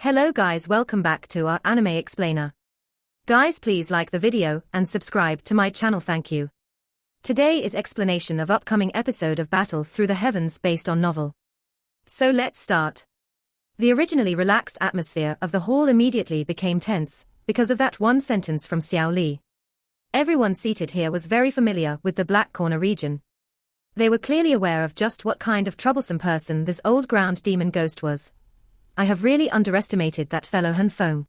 Hello guys, welcome back to our anime explainer. Guys, please like the video and subscribe to my channel, thank you. Today is explanation of upcoming episode of Battle Through the Heavens based on novel. So let's start. The originally relaxed atmosphere of the hall immediately became tense because of that one sentence from Xiao Li. Everyone seated here was very familiar with the Black Corner region. They were clearly aware of just what kind of troublesome person this old ground demon ghost was. I have really underestimated that fellow Han Feng.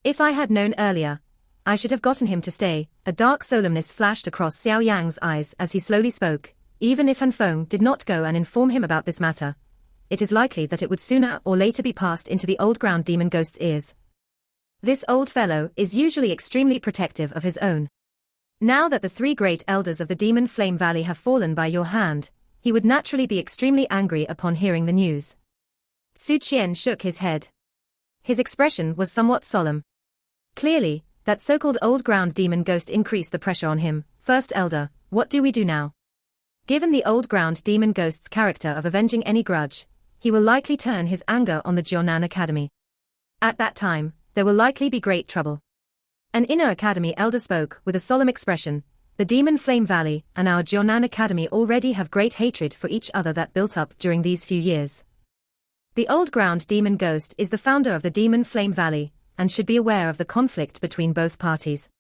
If I had known earlier, I should have gotten him to stay. A dark solemnness flashed across Xiao Yang's eyes as he slowly spoke. Even if Han Feng did not go and inform him about this matter, it is likely that it would sooner or later be passed into the old ground demon ghost's ears. This old fellow is usually extremely protective of his own. Now that the three great elders of the Demon Flame Valley have fallen by your hand, he would naturally be extremely angry upon hearing the news. Su Qian shook his head. His expression was somewhat solemn. Clearly, that so-called old ground demon ghost increased the pressure on him. First Elder, what do we do now? Given the old ground demon ghost's character of avenging any grudge, he will likely turn his anger on the Jiunan Academy. At that time, there will likely be great trouble. An inner academy elder spoke with a solemn expression. The Demon Flame Valley and our Jiunan Academy already have great hatred for each other that built up during these few years. The old ground demon ghost is the founder of the Demon Flame Valley, and should be aware of the conflict between both parties.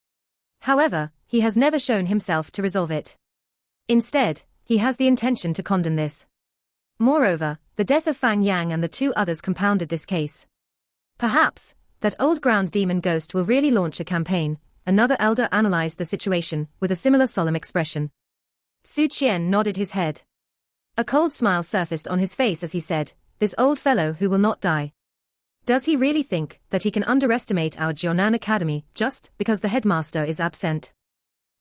However, he has never shown himself to resolve it. Instead, he has the intention to condemn this. Moreover, the death of Fang Yang and the two others compounded this case. Perhaps, that old ground demon ghost will really launch a campaign. Another elder analyzed the situation with a similar solemn expression. Su Qian nodded his head. A cold smile surfaced on his face as he said, "This old fellow who will not die. Does he really think that he can underestimate our Jiunan Academy just because the headmaster is absent?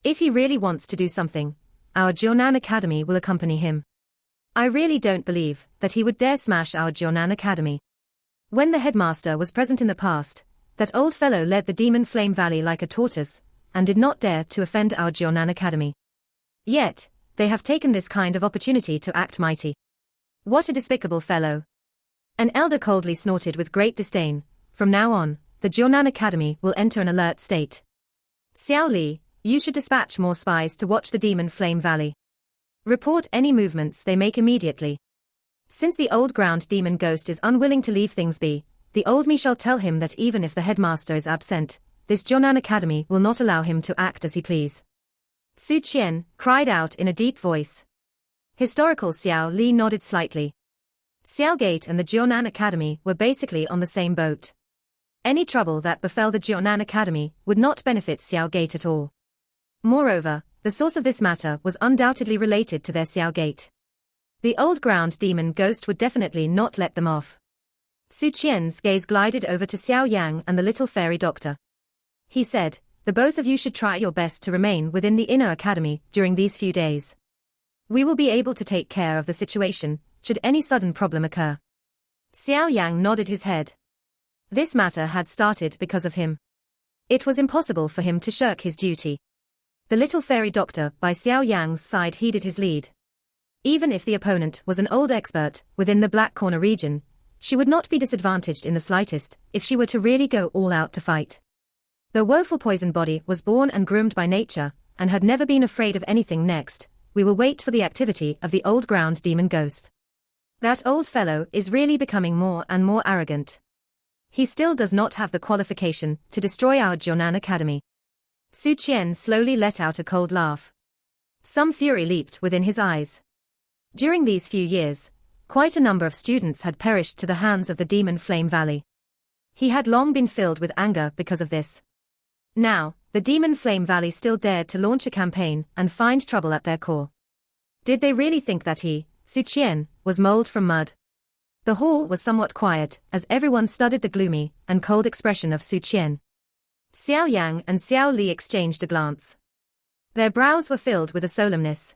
If he really wants to do something, our Jiunan Academy will accompany him. I really don't believe that he would dare smash our Jiunan Academy. When the headmaster was present in the past, that old fellow led the Demon Flame Valley like a tortoise, and did not dare to offend our Jiunan Academy. Yet, they have taken this kind of opportunity to act mighty. What a despicable fellow." An elder coldly snorted with great disdain. From now on, the Jiunan Academy will enter an alert state. Xiao Li, you should dispatch more spies to watch the Demon Flame Valley. Report any movements they make immediately. Since the old ground demon ghost is unwilling to leave things be, the old me shall tell him that even if the headmaster is absent, this Jiunan Academy will not allow him to act as he please. Su Qian cried out in a deep voice. Historical Xiao Li nodded slightly. Xiao Gate and the Jiunan Academy were basically on the same boat. Any trouble that befell the Jiunan Academy would not benefit Xiao Gate at all. Moreover, the source of this matter was undoubtedly related to their Xiao Gate. The old ground demon ghost would definitely not let them off. Su Qian's gaze glided over to Xiao Yang and the little fairy doctor. He said, "The both of you should try your best to remain within the inner academy during these few days. We will be able to take care of the situation, should any sudden problem occur." Xiao Yang nodded his head. This matter had started because of him. It was impossible for him to shirk his duty. The little fairy doctor by Xiao Yang's side heeded his lead. Even if the opponent was an old expert within the Black Corner region, she would not be disadvantaged in the slightest if she were to really go all out to fight. The woeful poison body was born and groomed by nature, and had never been afraid of anything. Next, we will wait for the activity of the old ground demon ghost. That old fellow is really becoming more and more arrogant. He still does not have the qualification to destroy our Jiunan Academy. Su Qian slowly let out a cold laugh. Some fury leaped within his eyes. During these few years, quite a number of students had perished to the hands of the Demon Flame Valley. He had long been filled with anger because of this. Now, the Demon Flame Valley still dared to launch a campaign and find trouble at their core. Did they really think that he, Su Qian, was mold from mud? The hall was somewhat quiet as everyone studied the gloomy and cold expression of Su Qian. Xiao Yang and Xiao Li exchanged a glance. Their brows were filled with a solemnness.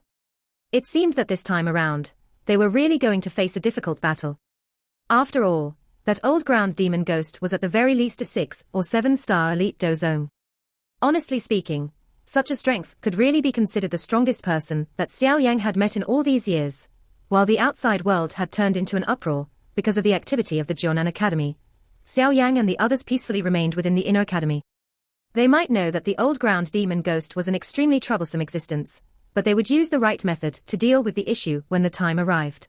It seemed that this time around, they were really going to face a difficult battle. After all, that old ground demon ghost was at the very least a 6 or 7-star elite dozong. Honestly speaking, such a strength could really be considered the strongest person that Xiao Yang had met in all these years. While the outside world had turned into an uproar because of the activity of the Jiunan Academy, Xiao Yang and the others peacefully remained within the inner academy. They might know that the old ground demon ghost was an extremely troublesome existence, but they would use the right method to deal with the issue when the time arrived.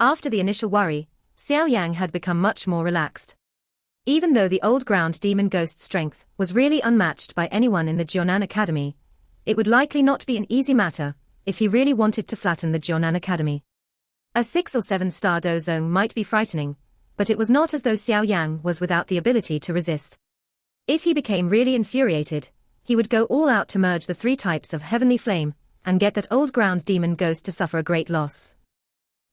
After the initial worry, Xiao Yang had become much more relaxed. Even though the old ground demon ghost's strength was really unmatched by anyone in the Jiunan Academy, it would likely not be an easy matter if he really wanted to flatten the Jiunan Academy. A 6 or 7-star dozong might be frightening, but it was not as though Xiao Yang was without the ability to resist. If he became really infuriated, he would go all out to merge the 3 types of heavenly flame and get that old ground demon ghost to suffer a great loss.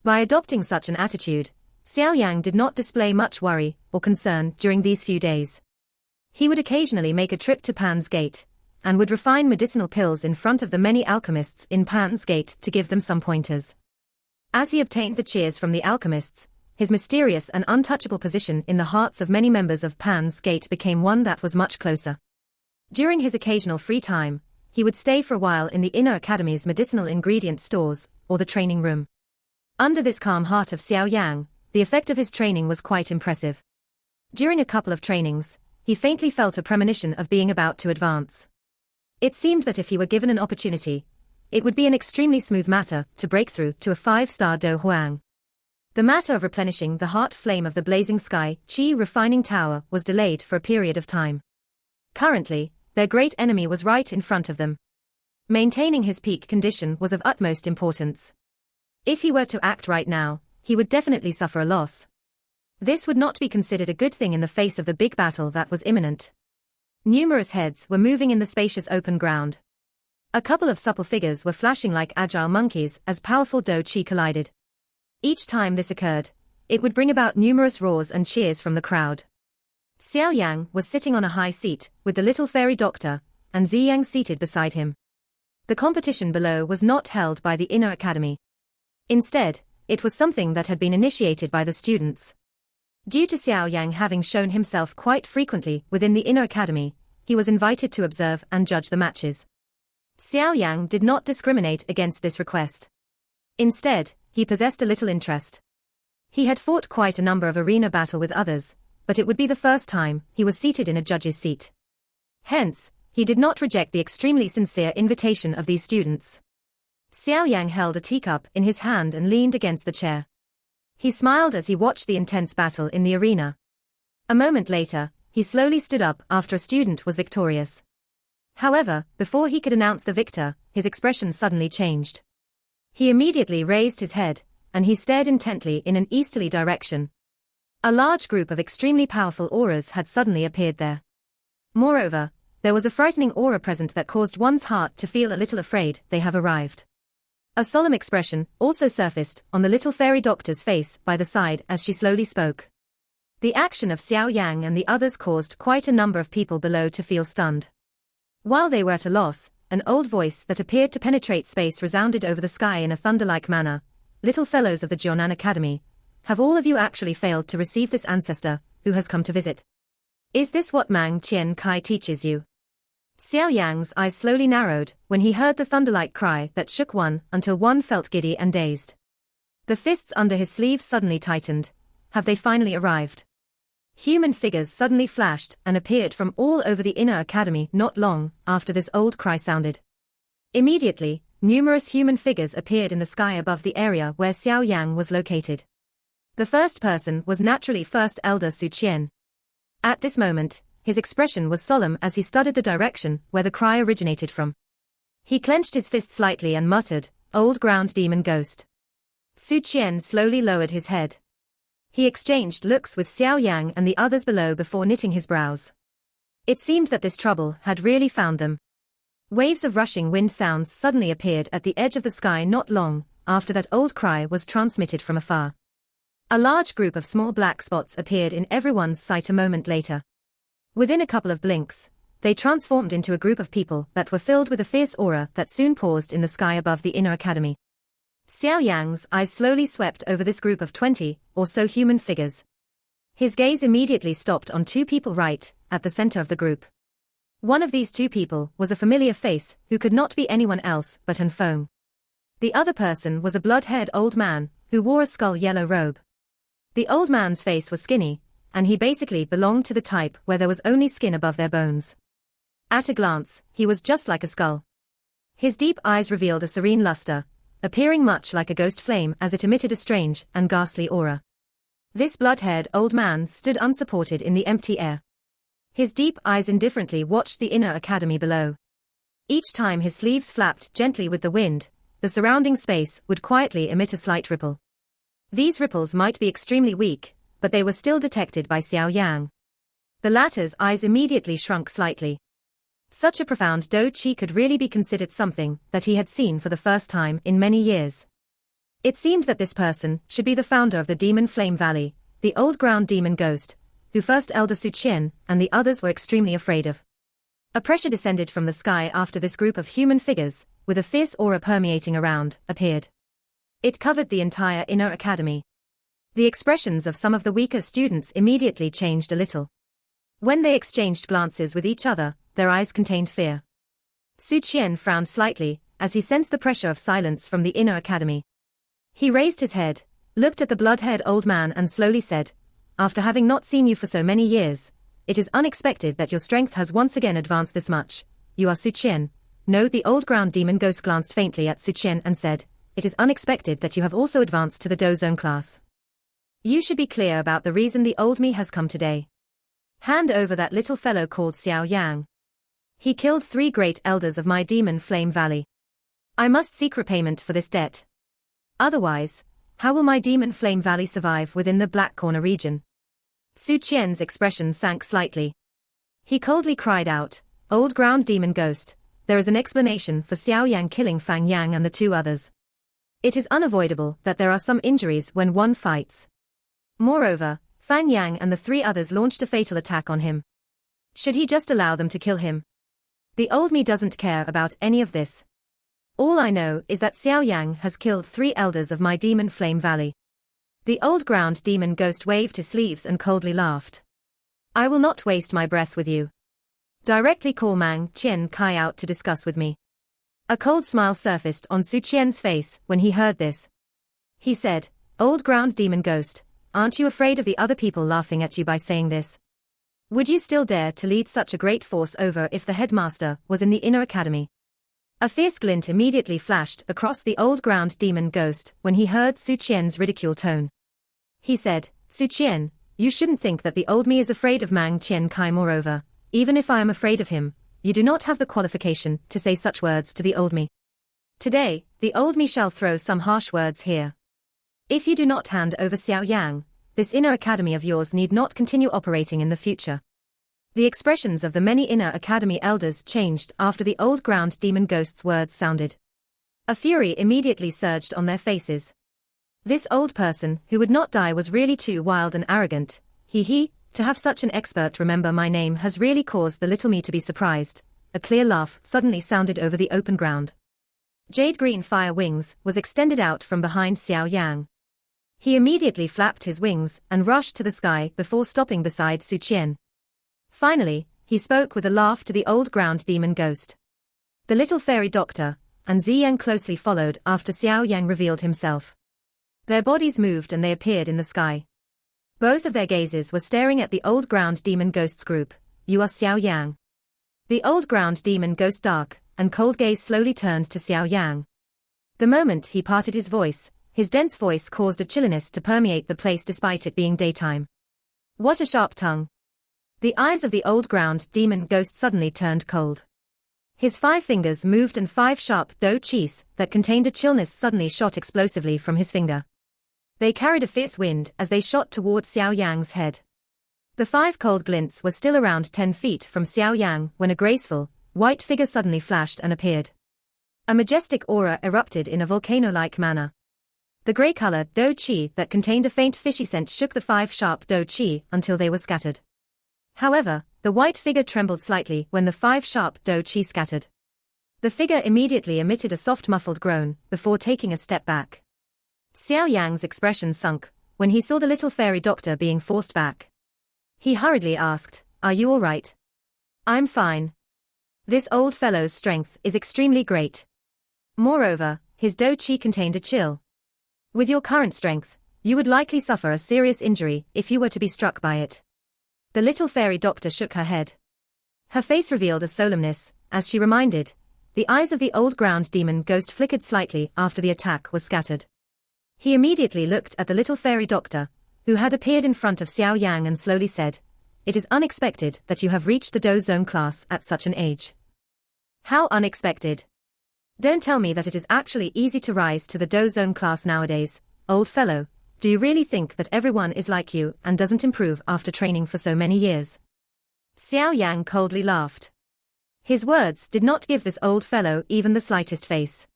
By adopting such an attitude, Xiao Yang did not display much worry or concern during these few days. He would occasionally make a trip to Pan's Gate, and would refine medicinal pills in front of the many alchemists in Pan's Gate to give them some pointers. As he obtained the cheers from the alchemists, his mysterious and untouchable position in the hearts of many members of Pan's Gate became one that was much closer. During his occasional free time, he would stay for a while in the inner academy's medicinal ingredient stores, or the training room. Under this calm heart of Xiao Yang, the effect of his training was quite impressive. During a couple of trainings, he faintly felt a premonition of being about to advance. It seemed that if he were given an opportunity, it would be an extremely smooth matter to break through to a 5-star Do Huang. The matter of replenishing the heart flame of the blazing sky Qi refining tower was delayed for a period of time. Currently, their great enemy was right in front of them. Maintaining his peak condition was of utmost importance. If he were to act right now, he would definitely suffer a loss. This would not be considered a good thing in the face of the big battle that was imminent. Numerous heads were moving in the spacious open ground. A couple of supple figures were flashing like agile monkeys as powerful Do Qi collided. Each time this occurred, it would bring about numerous roars and cheers from the crowd. Xiao Yang was sitting on a high seat, with the little fairy doctor, and Ziyang seated beside him. The competition below was not held by the inner academy. Instead, it was something that had been initiated by the students. Due to Xiao Yang having shown himself quite frequently within the inner academy, he was invited to observe and judge the matches. Xiao Yang did not discriminate against this request. Instead, he possessed a little interest. He had fought quite a number of arena battle with others, but it would be the first time he was seated in a judge's seat. Hence, he did not reject the extremely sincere invitation of these students. Xiao Yang held a teacup in his hand and leaned against the chair. He smiled as he watched the intense battle in the arena. A moment later, he slowly stood up after a student was victorious. However, before he could announce the victor, his expression suddenly changed. He immediately raised his head, and he stared intently in an easterly direction. A large group of extremely powerful auras had suddenly appeared there. Moreover, there was a frightening aura present that caused one's heart to feel a little afraid they have arrived. A solemn expression also surfaced on the little fairy doctor's face by the side as she slowly spoke. The action of Xiao Yang and the others caused quite a number of people below to feel stunned. While they were at a loss, an old voice that appeared to penetrate space resounded over the sky in a thunder-like manner. Little fellows of the Jiunan Academy, have all of you actually failed to receive this ancestor, who has come to visit? Is this what Mang Qian Kai teaches you? Xiao Yang's eyes slowly narrowed when he heard the thunder-like cry that shook one until one felt giddy and dazed. The fists under his sleeves suddenly tightened. Have they finally arrived? Human figures suddenly flashed and appeared from all over the inner academy not long after this old cry sounded. Immediately, numerous human figures appeared in the sky above the area where Xiao Yang was located. The first person was naturally First Elder Su Qian. At this moment, his expression was solemn as he studied the direction where the cry originated from. He clenched his fist slightly and muttered, "Old ground demon ghost." Su Qian slowly lowered his head. He exchanged looks with Xiao Yang and the others below before knitting his brows. It seemed that this trouble had really found them. Waves of rushing wind sounds suddenly appeared at the edge of the sky not long after that old cry was transmitted from afar. A large group of small black spots appeared in everyone's sight a moment later. Within a couple of blinks, they transformed into a group of people that were filled with a fierce aura that soon paused in the sky above the inner academy. Xiao Yang's eyes slowly swept over this group of 20 or so human figures. His gaze immediately stopped on 2 people right at the center of the group. One of these 2 people was a familiar face who could not be anyone else but An Feng. The other person was a blood-haired old man who wore a skull yellow robe. The old man's face was skinny, and he basically belonged to the type where there was only skin above their bones. At a glance, he was just like a skull. His deep eyes revealed a serene luster, appearing much like a ghost flame as it emitted a strange and ghastly aura. This blood-haired old man stood unsupported in the empty air. His deep eyes indifferently watched the inner academy below. Each time his sleeves flapped gently with the wind, the surrounding space would quietly emit a slight ripple. These ripples might be extremely weak, but they were still detected by Xiao Yan. The latter's eyes immediately shrunk slightly. Such a profound Do Chi could really be considered something that he had seen for the first time in many years. It seemed that this person should be the founder of the Demon Flame Valley, the old ground demon ghost, who first Elder Su Qian and the others were extremely afraid of. A pressure descended from the sky after this group of human figures, with a fierce aura permeating around, appeared. It covered the entire inner academy. The expressions of some of the weaker students immediately changed a little. When they exchanged glances with each other, their eyes contained fear. Su Qian frowned slightly, as he sensed the pressure of silence from the inner academy. He raised his head, looked at the blood-haired old man and slowly said, "After having not seen you for so many years, it is unexpected that your strength has once again advanced this much. You are Su Qian." No, the old ground demon ghost glanced faintly at Su Qian and said, "It is unexpected that you have also advanced to the Do Zone class. You should be clear about the reason the old me has come today. Hand over that little fellow called Xiao Yang. He killed 3 great elders of my Demon Flame Valley. I must seek repayment for this debt. Otherwise, how will my Demon Flame Valley survive within the Black Corner region?" Su Qian's expression sank slightly. He coldly cried out, "Old ground demon ghost, there is an explanation for Xiao Yang killing Fang Yang and the 2 others. It is unavoidable that there are some injuries when one fights. Moreover, Fang Yang and the 3 others launched a fatal attack on him. Should he just allow them to kill him? The old me doesn't care about any of this. All I know is that Xiao Yang has killed 3 elders of my Demon Flame Valley." The old ground demon ghost waved his sleeves and coldly laughed. "I will not waste my breath with you. Directly call Mang Qian Kai out to discuss with me." A cold smile surfaced on Su Qian's face when he heard this. He said, "Old ground demon ghost, aren't you afraid of the other people laughing at you by saying this? Would you still dare to lead such a great force over if the headmaster was in the inner academy?" A fierce glint immediately flashed across the old ground demon ghost when he heard Su Qian's ridicule tone. He said, "Su Qian, you shouldn't think that the old me is afraid of Mang Qian Kai. Moreover, even if I am afraid of him, you do not have the qualification to say such words to the old me. Today, the old me shall throw some harsh words here. If you do not hand over Xiao Yang, this inner academy of yours need not continue operating in the future." The expressions of the many inner academy elders changed after the old ground demon ghost's words sounded. A fury immediately surged on their faces. This old person who would not die was really too wild and arrogant. To have such an expert remember my name has really caused the little me to be surprised. A clear laugh suddenly sounded over the open ground. Jade green fire wings was extended out from behind Xiao Yang. He immediately flapped his wings and rushed to the sky before stopping beside Su Qian. Finally, he spoke with a laugh to the old ground demon ghost. The little fairy doctor and Ziyang closely followed after Xiao Yang revealed himself. Their bodies moved and they appeared in the sky. Both of their gazes were staring at the old ground demon ghost's group. "You are Xiao Yang." The old ground demon ghost dark and cold gaze slowly turned to Xiao Yang. The moment he parted his dense voice caused a chilliness to permeate the place despite it being daytime. "What a sharp tongue." The eyes of the old ground demon ghost suddenly turned cold. His 5 fingers moved and 5 sharp Do Chis that contained a chillness suddenly shot explosively from his finger. They carried a fierce wind as they shot toward Xiao Yang's head. The 5 cold glints were still around 10 feet from Xiao Yang when a graceful, white figure suddenly flashed and appeared. A majestic aura erupted in a volcano-like manner. The grey-colored Do Chi that contained a faint fishy scent shook the 5 sharp Do Chi until they were scattered. However, the white figure trembled slightly when the 5 sharp Do Chi scattered. The figure immediately emitted a soft muffled groan before taking a step back. Xiao Yang's expression sunk when he saw the little fairy doctor being forced back. He hurriedly asked, "Are you all right?" "I'm fine. This old fellow's strength is extremely great. Moreover, his Do Chi contained a chill. With your current strength, You would likely suffer a serious injury if you were to be struck by it. The little fairy doctor shook her head. Her face revealed a solemnness, as she reminded. The eyes of the old ground demon ghost flickered slightly after the attack was scattered. He immediately looked at the little fairy doctor, who had appeared in front of Xiao Yan, and slowly said, "It is unexpected that you have reached the Do Zone class at such an age." "How unexpected? Don't tell me that it is actually easy to rise to the Do Zone class nowadays, old fellow. Do you really think that everyone is like you and doesn't improve after training for so many years?" Xiao Yang coldly laughed. His words did not give this old fellow even the slightest face.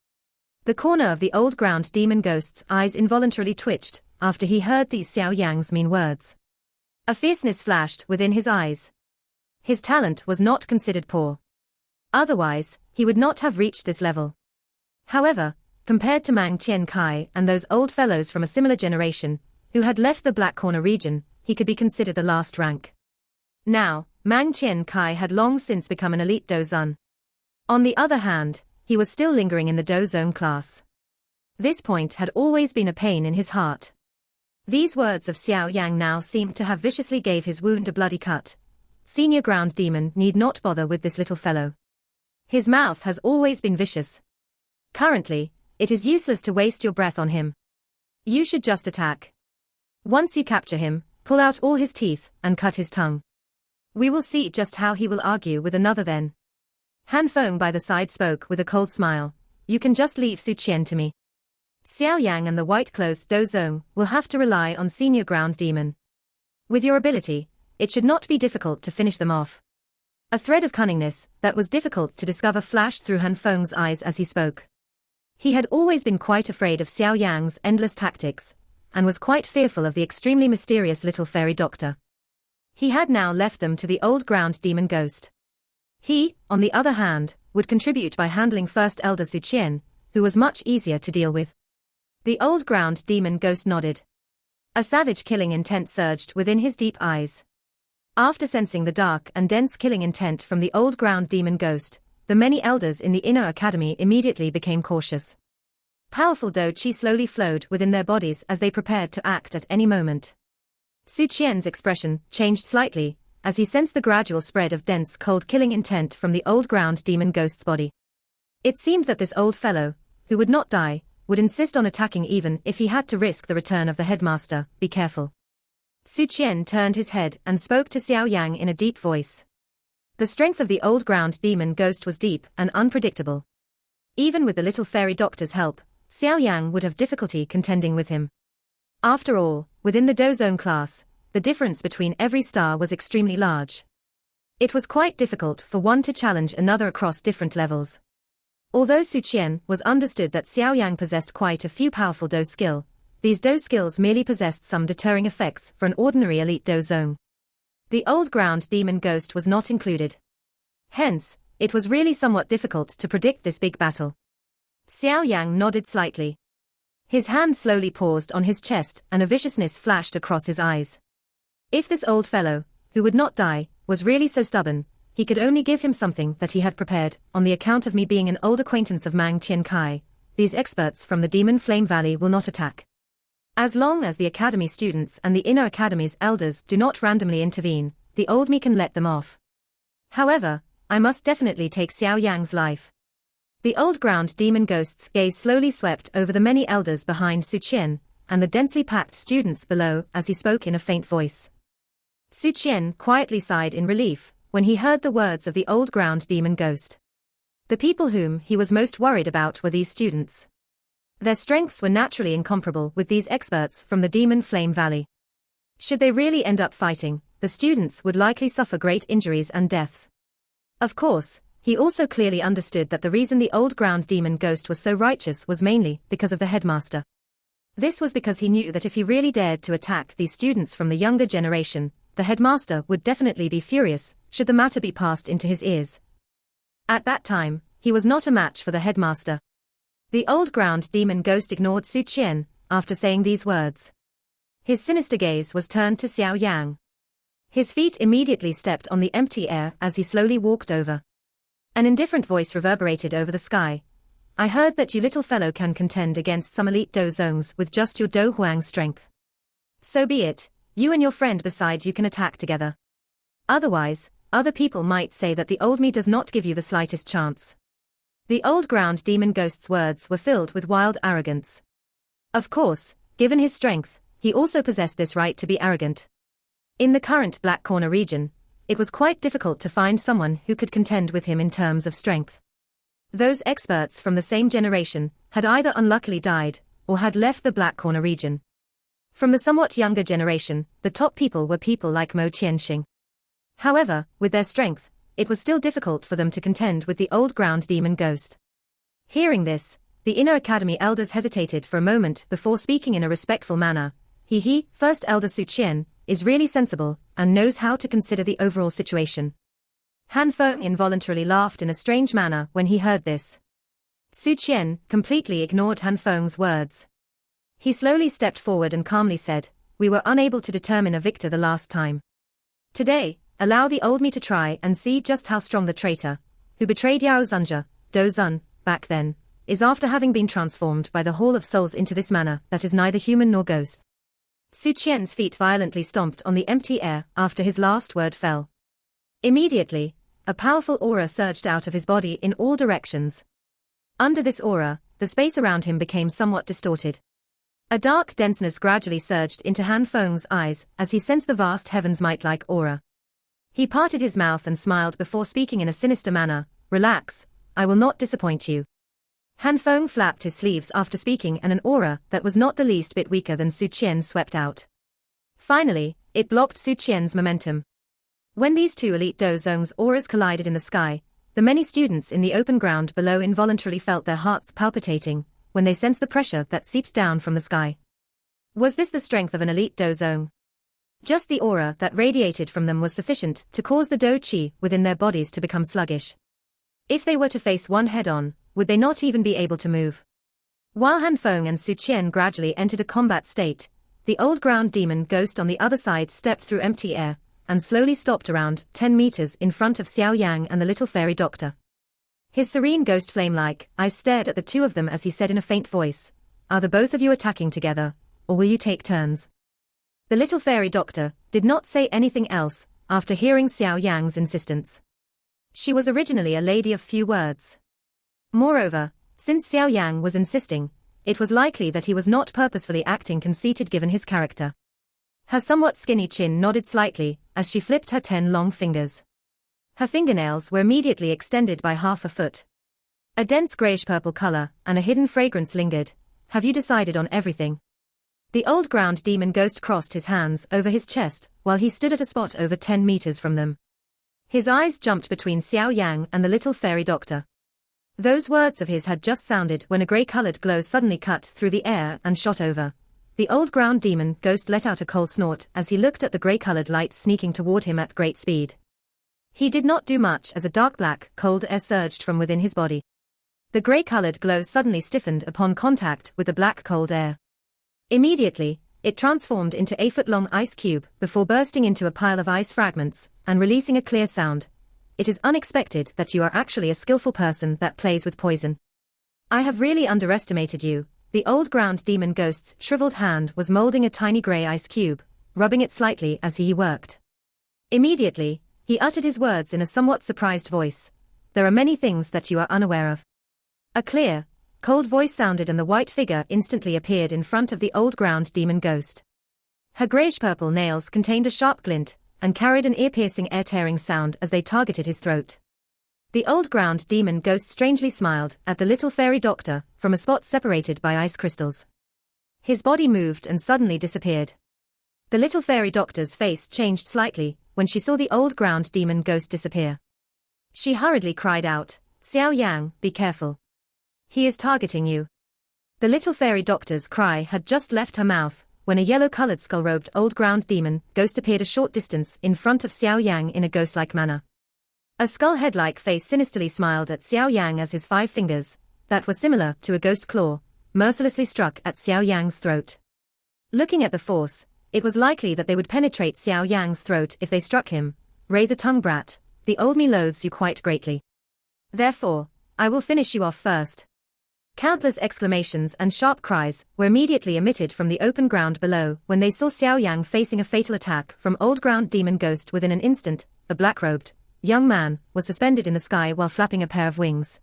The corner of the old ground demon ghost's eyes involuntarily twitched after he heard these Xiao Yang's mean words. A fierceness flashed within his eyes. His talent was not considered poor. Otherwise, he would not have reached this level. However, compared to Mang Tian Kai and those old fellows from a similar generation, who had left the Black Corner region, he could be considered the last rank. Now, Mang Tian Kai had long since become an elite Dozun. On the other hand, he was still lingering in the Do Zone class. This point had always been a pain in his heart. These words of Xiao Yang now seemed to have viciously gave his wound a bloody cut. Senior ground demon need not bother with this little fellow. His mouth has always been vicious. Currently, it is useless to waste your breath on him. You should just attack. Once you capture him, pull out all his teeth and cut his tongue. We will see just how he will argue with another then. Han Feng by the side spoke with a cold smile. You can just leave Su Qian to me. Xiao Yang and the white-clothed Do Zong will have to rely on senior ground demon. With your ability, it should not be difficult to finish them off. A thread of cunningness that was difficult to discover flashed through Han Feng's eyes as he spoke. He had always been quite afraid of Xiao Yang's endless tactics, and was quite fearful of the extremely mysterious little fairy doctor. He had now left them to the old ground demon ghost. He, on the other hand, would contribute by handling First Elder Su Qian, who was much easier to deal with. The old ground demon ghost nodded. A savage killing intent surged within his deep eyes. After sensing the dark and dense killing intent from the old ground demon ghost, the many elders in the inner academy immediately became cautious. Powerful Do Qi slowly flowed within their bodies as they prepared to act at any moment. Su Qian's expression changed slightly, as he sensed the gradual spread of dense cold killing intent from the old ground demon ghost's body. It seemed that this old fellow, who would not die, would insist on attacking even if he had to risk the return of the headmaster. Be careful. Su Qian turned his head and spoke to Xiao Yang in a deep voice. The strength of the old ground demon ghost was deep and unpredictable. Even with the little fairy doctor's help, Xiao Yang would have difficulty contending with him. After all, within the Do Zone class, the difference between every star was extremely large. It was quite difficult for one to challenge another across different levels. Although Su Qian was understood that Xiao Yang possessed quite a few powerful Do skill, these Do skills merely possessed some deterring effects for an ordinary elite Do Zone. The old ground demon ghost was not included. Hence, it was really somewhat difficult to predict this big battle. Xiao Yang nodded slightly. His hand slowly paused on his chest and a viciousness flashed across his eyes. If this old fellow, who would not die, was really so stubborn, he could only give him something that he had prepared. On the account of me being an old acquaintance of Mang Tian Kai, these experts from the Demon Flame Valley will not attack. As long as the academy students and the inner academy's elders do not randomly intervene, the old me can let them off. However, I must definitely take Xiao Yang's life. The old ground demon ghost's gaze slowly swept over the many elders behind Su Qian, and the densely packed students below as he spoke in a faint voice. Su Qian quietly sighed in relief when he heard the words of the old ground demon ghost. The people whom he was most worried about were these students. Their strengths were naturally incomparable with these experts from the Demon Flame Valley. Should they really end up fighting, the students would likely suffer great injuries and deaths. Of course, he also clearly understood that the reason the old ground demon ghost was so righteous was mainly because of the headmaster. This was because he knew that if he really dared to attack these students from the younger generation, the headmaster would definitely be furious, should the matter be passed into his ears. At that time, he was not a match for the headmaster. The old ground demon ghost ignored Su Qian, after saying these words. His sinister gaze was turned to Xiao Yang. His feet immediately stepped on the empty air as he slowly walked over. An indifferent voice reverberated over the sky. I heard that you little fellow can contend against some elite Do Zongs with just your Do Huang strength. So be it, you and your friend beside you can attack together. Otherwise, other people might say that the old me does not give you the slightest chance. The old ground demon ghost's words were filled with wild arrogance. Of course, given his strength, he also possessed this right to be arrogant. In the current Black Corner region, it was quite difficult to find someone who could contend with him in terms of strength. Those experts from the same generation had either unluckily died, or had left the Black Corner region. From the somewhat younger generation, the top people were people like Mo Tianxing. However, with their strength, it was still difficult for them to contend with the old ground demon ghost. Hearing this, the Inner Academy elders hesitated for a moment before speaking in a respectful manner. First Elder Su Qian, is really sensible, and knows how to consider the overall situation. Han Feng involuntarily laughed in a strange manner when he heard this. Su Qian completely ignored Han Feng's words. He slowly stepped forward and calmly said, "We were unable to determine a victor the last time. Today, allow the old me to try and see just how strong the traitor, who betrayed Yao Zunja, Do Zun, back then, is after having been transformed by the Hall of Souls into this manner that is neither human nor ghost." Su Qian's feet violently stomped on the empty air after his last word fell. Immediately, a powerful aura surged out of his body in all directions. Under this aura, the space around him became somewhat distorted. A dark denseness gradually surged into Han Feng's eyes as he sensed the vast heaven's might-like aura. He parted his mouth and smiled before speaking in a sinister manner, "Relax, I will not disappoint you." Han Feng flapped his sleeves after speaking, and an aura that was not the least bit weaker than Su Qian swept out. Finally, it blocked Su Qian's momentum. When these two elite Do Zong's auras collided in the sky, the many students in the open ground below involuntarily felt their hearts palpitating when they sensed the pressure that seeped down from the sky. Was this the strength of an elite Do Zong? Just the aura that radiated from them was sufficient to cause the Do Qi within their bodies to become sluggish. If they were to face one head-on, would they not even be able to move? While Han Feng and Su Qian gradually entered a combat state, the old ground demon ghost on the other side stepped through empty air, and slowly stopped around 10 meters in front of Xiao Yan and the little fairy doctor. His serene ghost flame-like eyes stared at the two of them as he said in a faint voice, "Are the both of you attacking together, or will you take turns?" The little fairy doctor did not say anything else after hearing Xiao Yang's insistence. She was originally a lady of few words. Moreover, since Xiao Yang was insisting, it was likely that he was not purposefully acting conceited given his character. Her somewhat skinny chin nodded slightly as she flipped her 10 long fingers. Her fingernails were immediately extended by half a foot. A dense grayish-purple color and a hidden fragrance lingered. "Have you decided on everything?" The old ground demon ghost crossed his hands over his chest while he stood at a spot over 10 meters from them. His eyes jumped between Xiao Yang and the little fairy doctor. Those words of his had just sounded when a gray-colored glow suddenly cut through the air and shot over. The old ground demon ghost let out a cold snort as he looked at the gray-colored light sneaking toward him at great speed. He did not do much as a dark black, cold air surged from within his body. The gray-colored glow suddenly stiffened upon contact with the black cold air. Immediately, it transformed into a foot-long ice cube before bursting into a pile of ice fragments and releasing a clear sound. "It is unexpected that you are actually a skillful person that plays with poison. I have really underestimated you." The old ground demon ghost's shriveled hand was molding a tiny gray ice cube, rubbing it slightly as he worked. Immediately, he uttered his words in a somewhat surprised voice. "There are many things that you are unaware of." A clear, cold voice sounded and the white figure instantly appeared in front of the old ground demon ghost. Her grayish-purple nails contained a sharp glint and carried an ear-piercing, air-tearing sound as they targeted his throat. The old ground demon ghost strangely smiled at the little fairy doctor from a spot separated by ice crystals. His body moved and suddenly disappeared. The little fairy doctor's face changed slightly when she saw the old ground demon ghost disappear. She hurriedly cried out, "Xiao Yang, be careful. He is targeting you." The little fairy doctor's cry had just left her mouth when a yellow-colored skull-robed old ground demon ghost appeared a short distance in front of Xiao Yang in a ghost-like manner. A skull-head-like face sinisterly smiled at Xiao Yang as his 5 fingers, that were similar to a ghost claw, mercilessly struck at Xiao Yang's throat. Looking at the force, it was likely that they would penetrate Xiao Yang's throat if they struck him. "Razor-tongue brat, the old me loathes you quite greatly. Therefore, I will finish you off first." Countless exclamations and sharp cries were immediately emitted from the open ground below when they saw Xiao Yan facing a fatal attack from old ground demon ghost. Within an instant, the black-robed young man was suspended in the sky while flapping a pair of wings.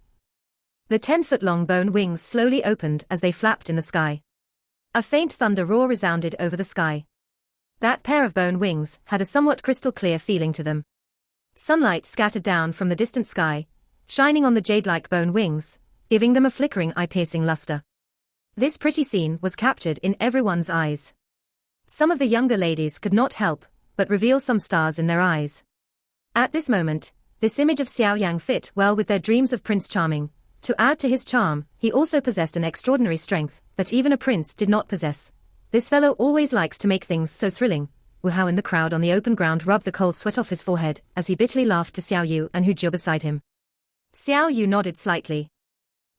The 10-foot-long bone wings slowly opened as they flapped in the sky. A faint thunder roar resounded over the sky. That pair of bone wings had a somewhat crystal-clear feeling to them. Sunlight scattered down from the distant sky, shining on the jade-like bone wings, giving them a flickering eye-piercing luster. This pretty scene was captured in everyone's eyes. Some of the younger ladies could not help but reveal some stars in their eyes. At this moment, this image of Xiao Yan fit well with their dreams of Prince Charming. To add to his charm, he also possessed an extraordinary strength that even a prince did not possess. This fellow always likes to make things so thrilling. Wu-Hao in the crowd on the open ground rubbed the cold sweat off his forehead as he bitterly laughed to Xiao Yu and Hu Jiu beside him. Xiao Yu nodded slightly.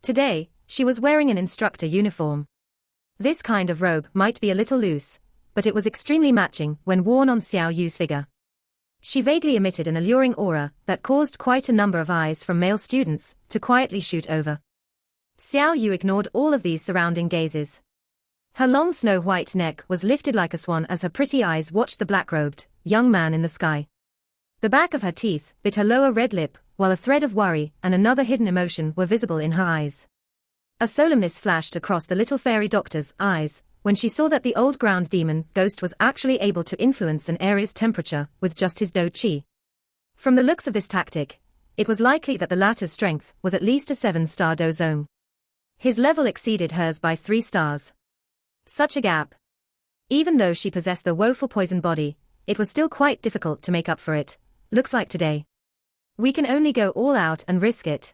Today, she was wearing an instructor uniform. This kind of robe might be a little loose, but it was extremely matching when worn on Xiao Yu's figure. She vaguely emitted an alluring aura that caused quite a number of eyes from male students to quietly shoot over. Xiao Yu ignored all of these surrounding gazes. Her long snow-white neck was lifted like a swan as her pretty eyes watched the black-robed young man in the sky. The back of her teeth bit her lower red lip, while a thread of worry and another hidden emotion were visible in her eyes. A solemnness flashed across the little fairy doctor's eyes when she saw that the old ground demon ghost was actually able to influence an area's temperature with just his Do Qi. From the looks of this tactic, it was likely that the latter's strength was at least a 7-star Do zone. His level exceeded hers by 3 stars. Such a gap. Even though she possessed the woeful poison body, it was still quite difficult to make up for it. Looks like today we can only go all out and risk it.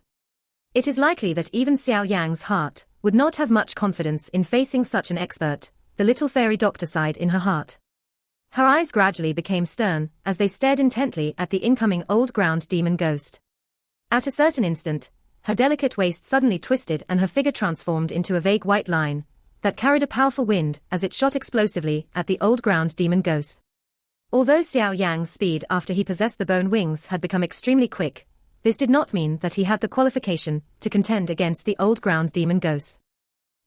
It is likely that even Xiao Yang's heart would not have much confidence in facing such an expert, the little fairy doctor sighed in her heart. Her eyes gradually became stern as they stared intently at the incoming old ground demon ghost. At a certain instant, her delicate waist suddenly twisted and her figure transformed into a vague white line that carried a powerful wind as it shot explosively at the old ground demon ghost. Although Xiao Yang's speed after he possessed the bone wings had become extremely quick, this did not mean that he had the qualification to contend against the old ground demon ghost.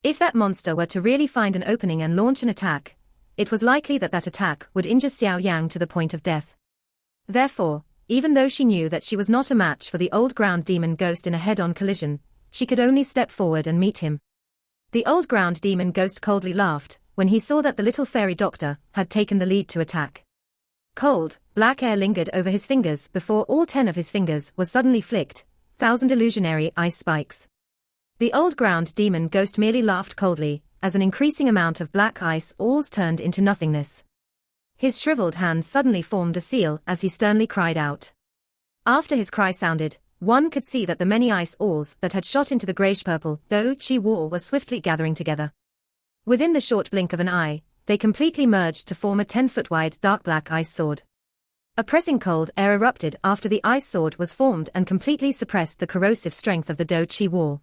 If that monster were to really find an opening and launch an attack, it was likely that that attack would injure Xiao Yang to the point of death. Therefore, even though she knew that she was not a match for the old ground demon ghost in a head-on collision, she could only step forward and meet him. The old ground demon ghost coldly laughed when he saw that the little fairy doctor had taken the lead to attack. Cold, black air lingered over his fingers before all 10 of his fingers were suddenly flicked, 1,000 illusionary ice spikes. The old ground demon ghost merely laughed coldly as an increasing amount of black ice alls turned into nothingness. His shriveled hand suddenly formed a seal as he sternly cried out. After his cry sounded, one could see that the many ice alls that had shot into the grayish-purple Do Qi wall were swiftly gathering together. Within the short blink of an eye, they completely merged to form a 10-foot-wide dark black ice sword. A pressing cold air erupted after the ice sword was formed and completely suppressed the corrosive strength of the Do Qi wall.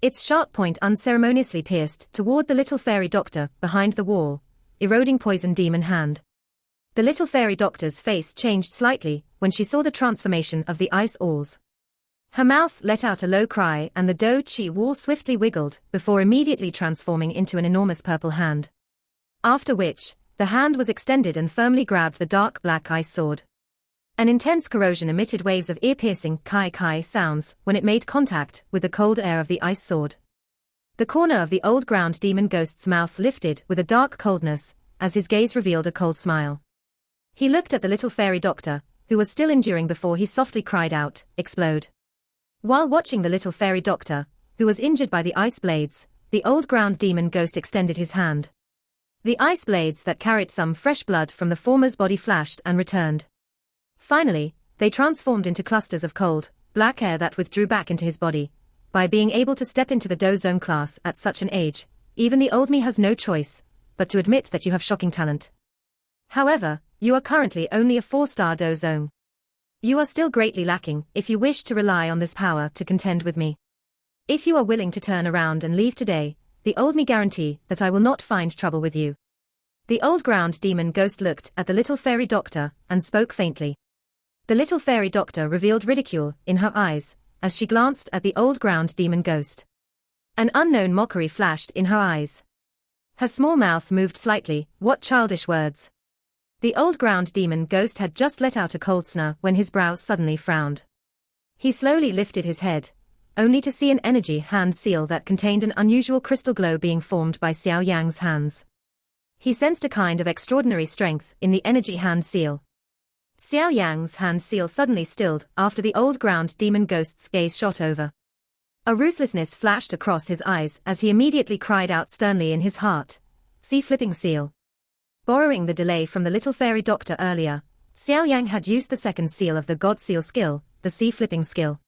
Its sharp point unceremoniously pierced toward the little fairy doctor behind the wall, eroding poison demon hand. The little fairy doctor's face changed slightly when she saw the transformation of the ice alls. Her mouth let out a low cry and the Do Qi wall swiftly wiggled before immediately transforming into an enormous purple hand. After which, the hand was extended and firmly grabbed the dark black ice sword. An intense corrosion emitted waves of ear-piercing kai-kai sounds when it made contact with the cold air of the ice sword. The corner of the old ground demon ghost's mouth lifted with a dark coldness as his gaze revealed a cold smile. He looked at the little fairy doctor, who was still enduring before he softly cried out, "Explode." While watching the little fairy doctor, who was injured by the ice blades, the old ground demon ghost extended his hand. The ice blades that carried some fresh blood from the former's body flashed and returned. Finally, they transformed into clusters of cold, black air that withdrew back into his body. By being able to step into the Do Zone class at such an age, even the old me has no choice but to admit that you have shocking talent. However, you are currently only a 4-star Do Zone. You are still greatly lacking if you wish to rely on this power to contend with me. If you are willing to turn around and leave today, the old me guarantee that I will not find trouble with you. The old ground demon ghost looked at the little fairy doctor and spoke faintly. The little fairy doctor revealed ridicule in her eyes as she glanced at the old ground demon ghost. An unknown mockery flashed in her eyes. Her small mouth moved slightly. What childish words. The old ground demon ghost had just let out a cold snarl when his brows suddenly frowned. He slowly lifted his head, only to see an energy hand seal that contained an unusual crystal glow being formed by Xiao Yan's hands. He sensed a kind of extraordinary strength in the energy hand seal. Xiao Yan's hand seal suddenly stilled after the old ground demon ghost's gaze shot over. A ruthlessness flashed across his eyes as he immediately cried out sternly in his heart, "See flipping seal." Borrowing the delay from the little fairy doctor earlier, Xiao Yan had used the second seal of the God Seal skill, the sea flipping skill.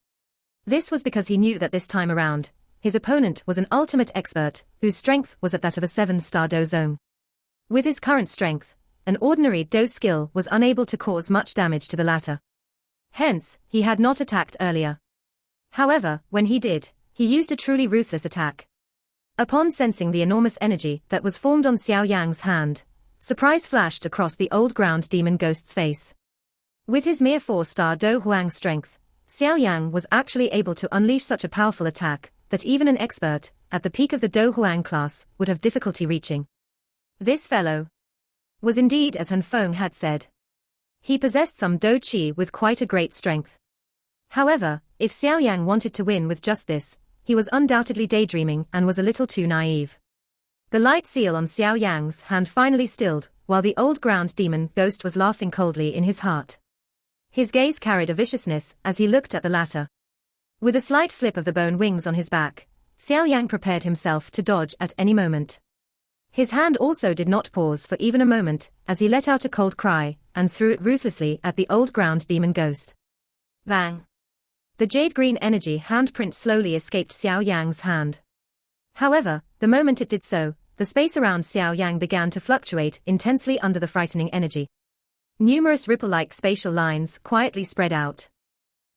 This was because he knew that this time around, his opponent was an ultimate expert, whose strength was at that of a 7-star Do zone. With his current strength, an ordinary Do skill was unable to cause much damage to the latter. Hence, he had not attacked earlier. However, when he did, he used a truly ruthless attack. Upon sensing the enormous energy that was formed on Xiao Yang's hand, surprise flashed across the old ground demon ghost's face. With his mere 4-star Do Huang strength, Xiao Yan was actually able to unleash such a powerful attack that even an expert, at the peak of the Do Huang class, would have difficulty reaching. This fellow was indeed as Han Feng had said. He possessed some Do Qi with quite a great strength. However, if Xiao Yan wanted to win with just this, he was undoubtedly daydreaming and was a little too naive. The light seal on Xiao Yang's hand finally stilled, while the old ground demon ghost was laughing coldly in his heart. His gaze carried a viciousness as he looked at the latter. With a slight flip of the bone wings on his back, Xiao Yan prepared himself to dodge at any moment. His hand also did not pause for even a moment, as he let out a cold cry, and threw it ruthlessly at the old ground demon ghost. Bang! The jade green energy handprint slowly escaped Xiao Yang's hand. However, the moment it did so, the space around Xiao Yang began to fluctuate intensely under the frightening energy. Numerous ripple-like spatial lines quietly spread out.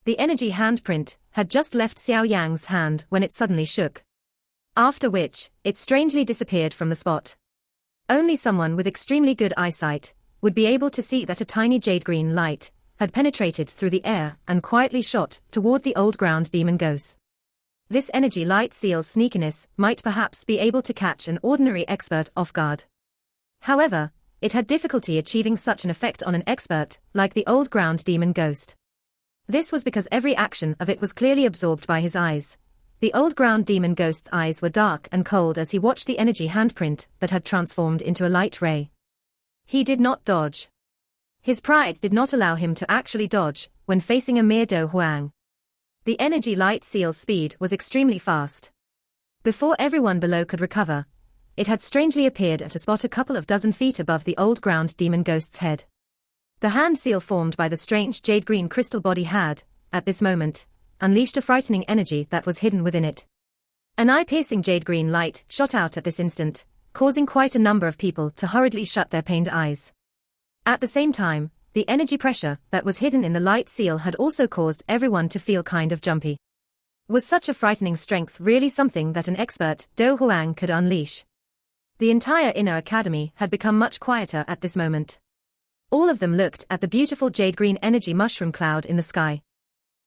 The energy handprint had just left Xiao Yang's hand when it suddenly shook. After which, it strangely disappeared from the spot. Only someone with extremely good eyesight would be able to see that a tiny jade-green light had penetrated through the air and quietly shot toward the old ground demon ghost. This energy light seal's sneakiness might perhaps be able to catch an ordinary expert off guard. However, it had difficulty achieving such an effect on an expert like the old ground demon ghost. This was because every action of it was clearly absorbed by his eyes. The old ground demon ghost's eyes were dark and cold as he watched the energy handprint that had transformed into a light ray. He did not dodge. His pride did not allow him to actually dodge when facing a mere Do Huang. The energy light seal's speed was extremely fast. Before everyone below could recover, it had strangely appeared at a spot a couple of dozen feet above the old ground demon ghost's head. The hand seal formed by the strange jade-green crystal body had, at this moment, unleashed a frightening energy that was hidden within it. An eye-piercing jade-green light shot out at this instant, causing quite a number of people to hurriedly shut their pained eyes. At the same time, the energy pressure that was hidden in the light seal had also caused everyone to feel kind of jumpy. Was such a frightening strength really something that an expert Do Huang could unleash? The entire inner academy had become much quieter at this moment. All of them looked at the beautiful jade-green energy mushroom cloud in the sky.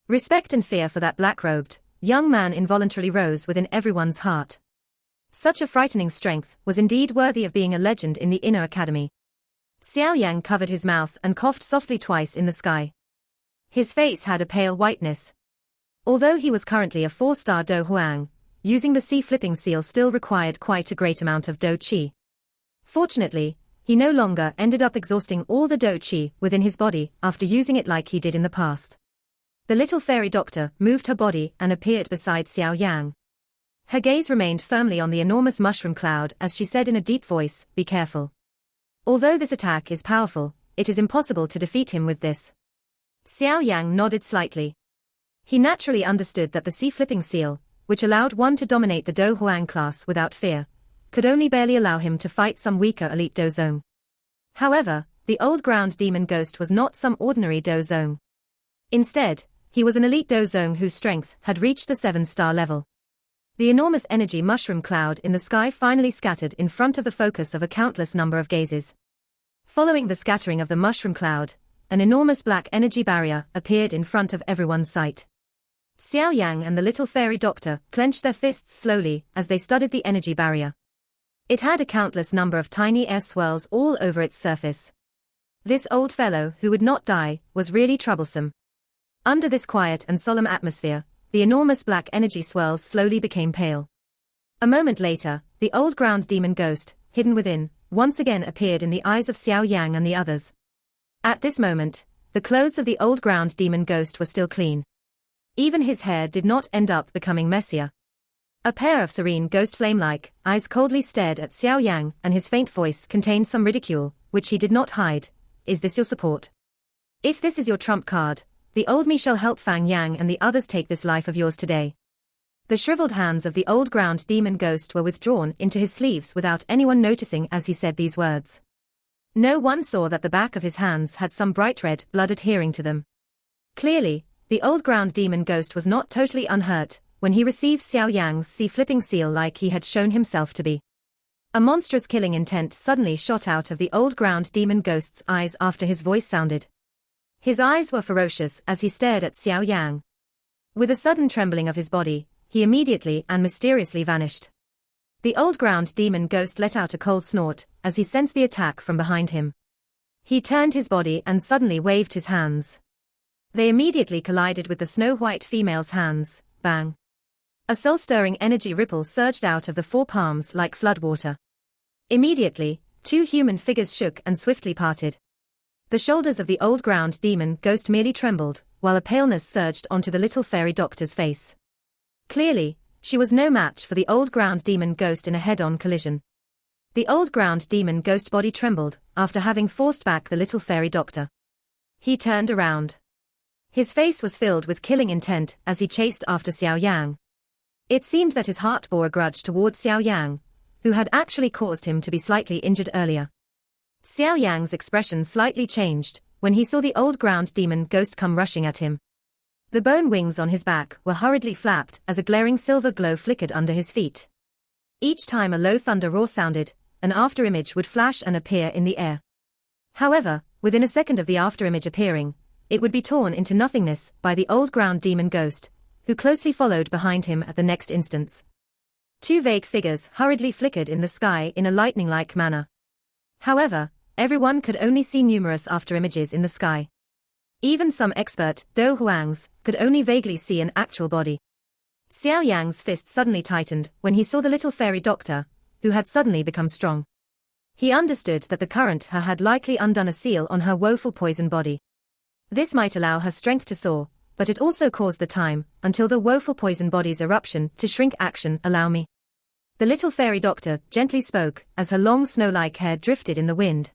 Respect and fear for that black-robed young man involuntarily rose within everyone's heart. Such a frightening strength was indeed worthy of being a legend in the inner academy. Xiao Yang covered his mouth and coughed softly twice in the sky. His face had a pale whiteness. Although he was currently a 4-star Do Huang, using the sea flipping seal still required quite a great amount of Do Qi. Fortunately, he no longer ended up exhausting all the Do Qi within his body after using it like he did in the past. The little fairy doctor moved her body and appeared beside Xiao Yang. Her gaze remained firmly on the enormous mushroom cloud as she said in a deep voice, "Be careful. Although this attack is powerful, it is impossible to defeat him with this." Xiao Yang nodded slightly. He naturally understood that the sea flipping seal, which allowed one to dominate the Do Huang class without fear, could only barely allow him to fight some weaker elite Do zone. However, the old ground demon ghost was not some ordinary Do zone. Instead, he was an elite Do zone whose strength had reached the 7-star level. The enormous energy mushroom cloud in the sky finally scattered in front of the focus of a countless number of gazes. Following the scattering of the mushroom cloud, an enormous black energy barrier appeared in front of everyone's sight. Xiao Yang and the little fairy doctor clenched their fists slowly as they studied the energy barrier. It had a countless number of tiny air swirls all over its surface. This old fellow who would not die was really troublesome. Under this quiet and solemn atmosphere, the enormous black energy swirls slowly became pale. A moment later, the old ground demon ghost, hidden within, once again appeared in the eyes of Xiao Yang and the others. At this moment, the clothes of the old ground demon ghost were still clean. Even his hair did not end up becoming messier. A pair of serene ghost flame-like eyes coldly stared at Xiao Yang, and his faint voice contained some ridicule, which he did not hide. Is this your support? If this is your trump card, the old me shall help Fang Yang and the others take this life of yours today. The shriveled hands of the old ground demon ghost were withdrawn into his sleeves without anyone noticing as he said these words. No one saw that the back of his hands had some bright red blood adhering to them. Clearly, the old ground demon ghost was not totally unhurt when he received Xiao Yang's sea-flipping seal like he had shown himself to be. A monstrous killing intent suddenly shot out of the old ground demon ghost's eyes after his voice sounded. His eyes were ferocious as he stared at Xiao Yang. With a sudden trembling of his body, he immediately and mysteriously vanished. The old ground demon ghost let out a cold snort as he sensed the attack from behind him. He turned his body and suddenly waved his hands. They immediately collided with the snow-white female's hands. Bang! A soul-stirring energy ripple surged out of the four palms like floodwater. Immediately, two human figures shook and swiftly parted. The shoulders of the old ground demon ghost merely trembled, while a paleness surged onto the little fairy doctor's face. Clearly, she was no match for the old ground demon ghost in a head-on collision. The old ground demon ghost body trembled after having forced back the little fairy doctor. He turned around. His face was filled with killing intent as he chased after Xiao Yang. It seemed that his heart bore a grudge toward Xiao Yang, who had actually caused him to be slightly injured earlier. Xiao Yang's expression slightly changed when he saw the old ground demon ghost come rushing at him. The bone wings on his back were hurriedly flapped as a glaring silver glow flickered under his feet. Each time a low thunder roar sounded, an afterimage would flash and appear in the air. However, within a second of the afterimage appearing, it would be torn into nothingness by the old ground demon ghost, who closely followed behind him at the next instance. Two vague figures hurriedly flickered in the sky in a lightning-like manner. However, everyone could only see numerous afterimages in the sky. Even some expert Do Huangs could only vaguely see an actual body. Xiao Yang's fist suddenly tightened when he saw the little fairy doctor, who had suddenly become strong. He understood that the current her had likely undone a seal on her woeful poison body. This might allow her strength to soar, but it also caused the time, until the woeful poison body's eruption, to shrink. Action, allow me. The little fairy doctor gently spoke as her long snow-like hair drifted in the wind.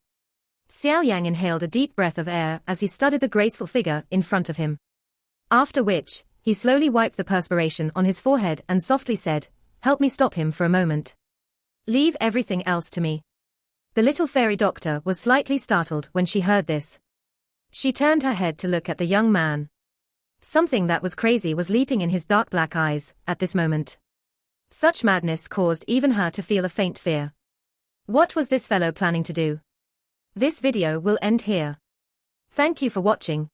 Xiao Yang inhaled a deep breath of air as he studied the graceful figure in front of him. After which, he slowly wiped the perspiration on his forehead and softly said, "Help me stop him for a moment. Leave everything else to me." The little fairy doctor was slightly startled when she heard this. She turned her head to look at the young man. Something that was crazy was leaping in his dark black eyes at this moment. Such madness caused even her to feel a faint fear. What was this fellow planning to do? This video will end here. Thank you for watching.